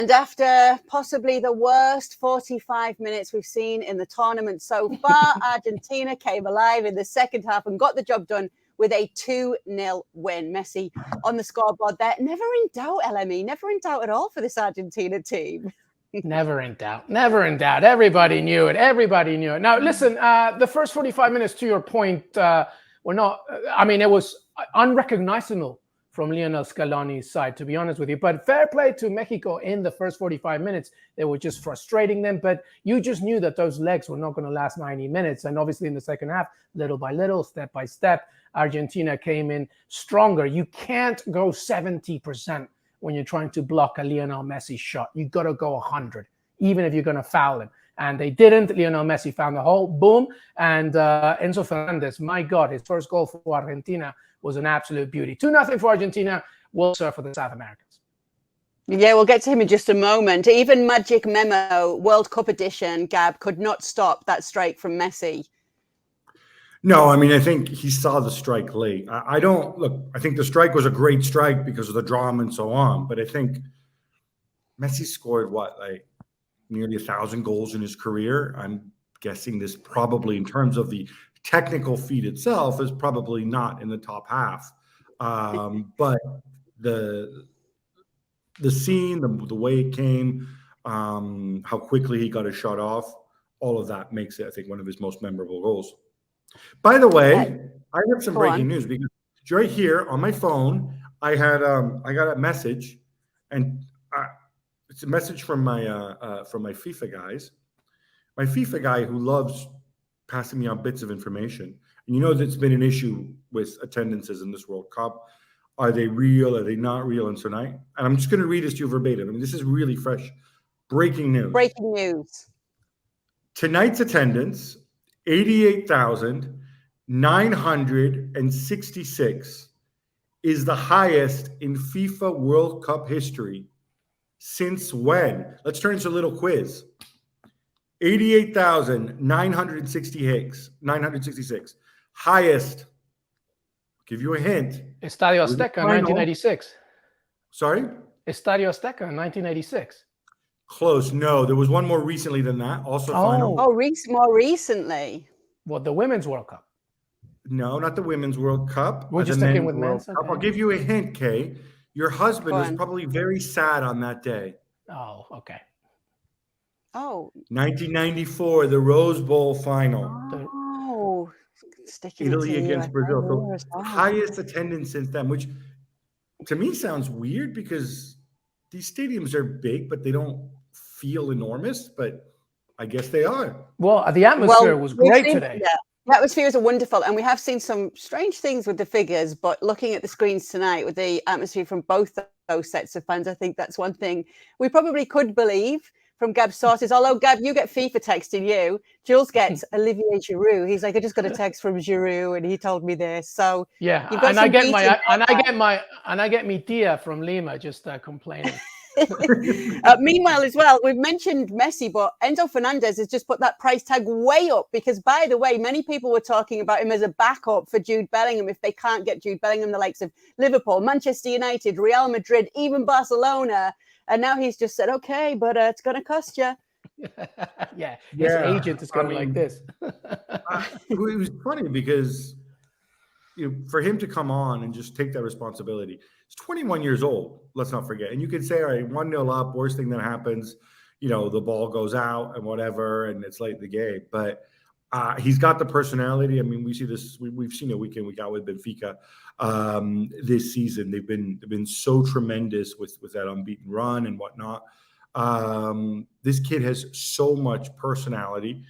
And after possibly the worst 45 minutes we've seen in the tournament so far, Argentina came alive in the second half and got the job done with a 2-0 win. Messi on the scoreboard there. Never in doubt, LME. Never in doubt at all for this Argentina team. Never in doubt. Never in doubt. Everybody knew it. Everybody knew it. Now, listen, the first 45 minutes, to your point, were not, it was unrecognizable from Lionel Scaloni's side, to be honest with you. But fair play to Mexico in the first 45 minutes. They were just frustrating them. But you just knew that those legs were not going to last 90 minutes. And obviously in the second half, little by little, step by step, Argentina came in stronger. You can't go 70% when you're trying to block a Lionel Messi shot. You got to go 100, even if you're going to foul him. And they didn't. Lionel Messi found the hole, boom. And Enzo Fernandez, my God, his first goal for Argentina was an absolute beauty. 2-0 for Argentina. We'll serve for the South Americans. Yeah, we'll get to him in just a moment. Even Magic Memo World Cup edition, Gab, could not stop that strike from Messi. No, I think he saw the strike late. I think the strike was a great strike because of the drama and so on. But I think Messi scored nearly 1,000 goals in his career. I'm guessing this probably, in terms of the technical feat itself, is probably not in the top half. But the scene, the way it came, how quickly he got a shot off, all of that makes it, I think, one of his most memorable goals. By the way, I have some breaking news, because right here on my phone, I got a message, and it's a message from my FIFA guys. My FIFA guy who loves passing me on bits of information. And you know that's been an issue with attendances in this World Cup. Are they real? Are they not real? And tonight, and I'm just going to read this to you verbatim. This is really fresh. Breaking news. Breaking news. Tonight's attendance, 88,966, is the highest in FIFA World Cup history. Since when? Let's turn to a little quiz. 88,966. Highest. I'll give you a hint. Estadio Azteca, 1986. Sorry? Estadio Azteca, 1986. Close. No, there was one more recently than that. Also final. Oh, more recently. What, the Women's World Cup? No, not the Women's World Cup. We're just sticking with men's. Okay. I'll give you a hint, Kay. Your husband was probably very sad on that day. Oh, okay. Oh. 1994, the Rose Bowl final. Oh. Italy against Brazil. So highest attendance since then, which to me sounds weird because these stadiums are big, but they don't feel enormous. But I guess they are. Well, the atmosphere was great today. Yeah. The atmospheres are wonderful, and we have seen some strange things with the figures, but looking at the screens tonight with the atmosphere from both those sets of fans, I think that's one thing we probably could believe from Gab's sources. Although, Gab, you get FIFA texting you. Jules gets Olivier Giroud. He's like, I just got a text from Giroud, and he told me this. So yeah, and I get my tia from Lima just complaining. Meanwhile, as well, we've mentioned Messi, but Enzo Fernandez has just put that price tag way up because, by the way, many people were talking about him as a backup for Jude Bellingham if they can't get Jude Bellingham, the likes of Liverpool, Manchester United, Real Madrid, even Barcelona. And now he's just said, okay, but it's going to cost you. Yeah, his agent is going like this. It was funny because for him to come on and just take that responsibility. He's 21 years old, let's not forget. And you could say, all right, 1-0 up, worst thing that happens, the ball goes out and whatever, and it's late in the game. But he's got the personality. We see this, we've seen it week in, week out with Benfica this season. They've been so tremendous with that unbeaten run and whatnot. This kid has so much personality.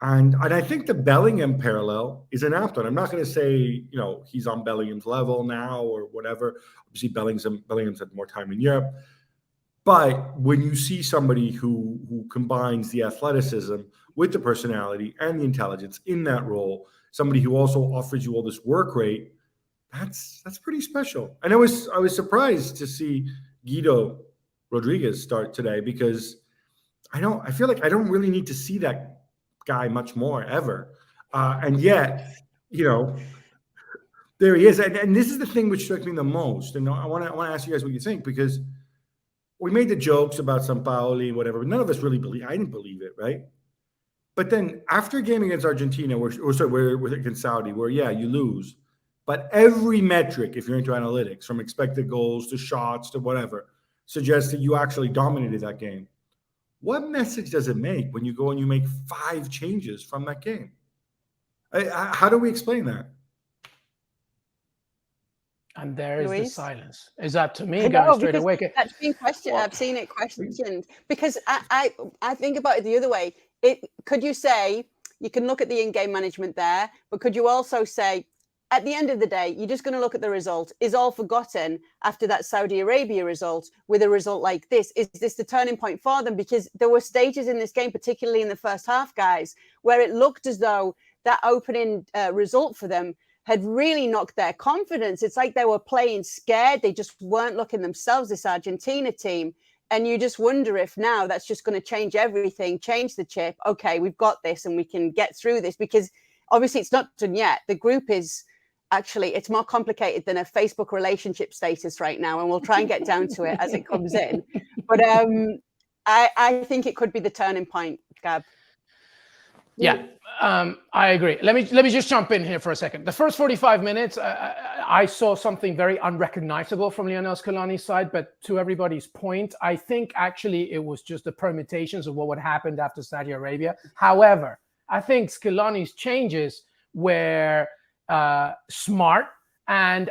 And I think the Bellingham parallel is an apt one. I'm not going to say, he's on Bellingham's level now or whatever. Obviously, Bellingham's had more time in Europe. But when you see somebody who combines the athleticism with the personality and the intelligence in that role, somebody who also offers you all this work rate, that's pretty special. And I was surprised to see Guido Rodriguez start today because I feel like I don't really need to see that guy much more ever, and yet there he is. And this is the thing which struck me the most, and I want to ask you guys what you think, because we made the jokes about Sampaoli, whatever, but none of us really believe. I didn't believe it, right? But then after a game against Argentina, we're against Saudi, where you lose, but every metric, if you're into analytics, from expected goals to shots to whatever, suggests that you actually dominated that game. What message does it make when you go and you make 5 changes from that game? How do we explain that? And there is Luis? the silence. Is that to me going straight away? That's been questioned. I've seen it questioned because I think about it the other way. Could you say you can look at the in-game management there, but could you also say at the end of the day, you're just going to look at the result? Is all forgotten after that Saudi Arabia result with a result like this? Is this the turning point for them? Because there were stages in this game, particularly in the first half, guys, where it looked as though that opening result for them had really knocked their confidence. It's like they were playing scared. They just weren't looking themselves, this Argentina team. And you just wonder if now that's just going to change everything, change the chip. Okay, we've got this and we can get through this, because obviously it's not done yet. The group is actually, it's more complicated than a Facebook relationship status right now. And we'll try and get down to it as it comes in. But I think it could be the turning point, Gab. Yeah, I agree. Let me just jump in here for a second. The first 45 minutes, I saw something very unrecognizable from Lionel Scaloni's side. But to everybody's point, I think actually it was just the permutations of what would happen after Saudi Arabia. However, I think Scaloni's changes were smart. And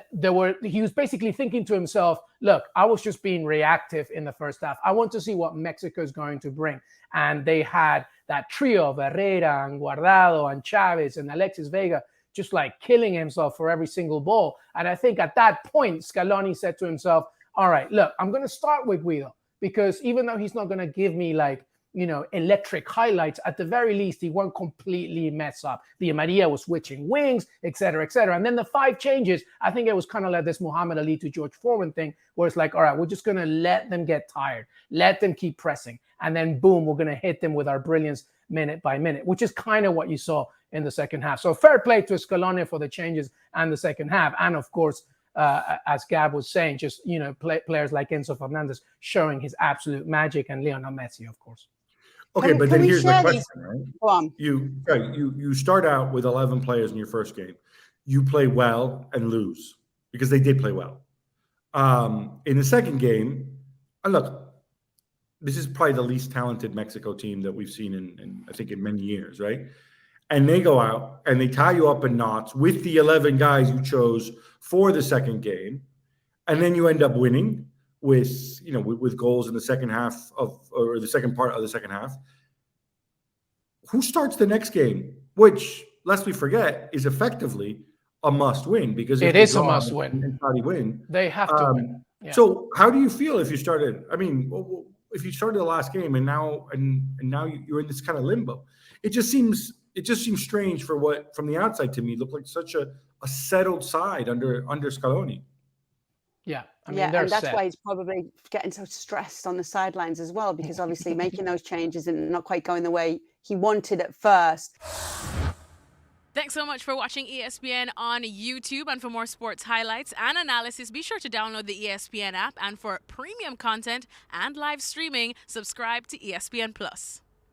he was basically thinking to himself, look, I was just being reactive in the first half. I want to see what Mexico is going to bring. And they had that trio of Herrera and Guardado and Chavez and Alexis Vega just like killing himself for every single ball. And I think at that point, Scaloni said to himself, all right, look, I'm going to start with Guido, because even though he's not going to give me electric highlights, at the very least, he won't completely mess up. Di Maria was switching wings, et cetera, et cetera. And then the 5 changes, I think it was kind of like this Muhammad Ali to George Foreman thing, where it's like, all right, we're just going to let them get tired, let them keep pressing. And then boom, we're going to hit them with our brilliance minute by minute, which is kind of what you saw in the second half. So fair play to Scaloni for the changes and the second half. And of course, as Gab was saying, just, players like Enzo Fernandez showing his absolute magic, and Lionel Messi, of course. Okay, but then here's the question, right? You start out with 11 players in your first game. You play well and lose, because they did play well. In the second game, and look, this is probably the least talented Mexico team that we've seen in I think in many years, right? And they go out and they tie you up in knots with the 11 guys you chose for the second game, and then you end up winning with goals in the second half or the second part of the second half. Who starts the next game? Which, lest we forget, is effectively a must win, because it is a must win. And Saudi win, they have to win. Yeah. So how do you feel if you started? I mean, if you started the last game and now you're in this kind of limbo, it just seems strange from the outside to me looked like such a settled side under Scaloni. Yeah, I mean, and that's set. why he's probably getting so stressed on the sidelines as well, because obviously making those changes and not quite going the way he wanted at first. Thanks so much for watching ESPN on YouTube. And for more sports highlights and analysis, be sure to download the ESPN app. And for premium content and live streaming, subscribe to ESPN Plus.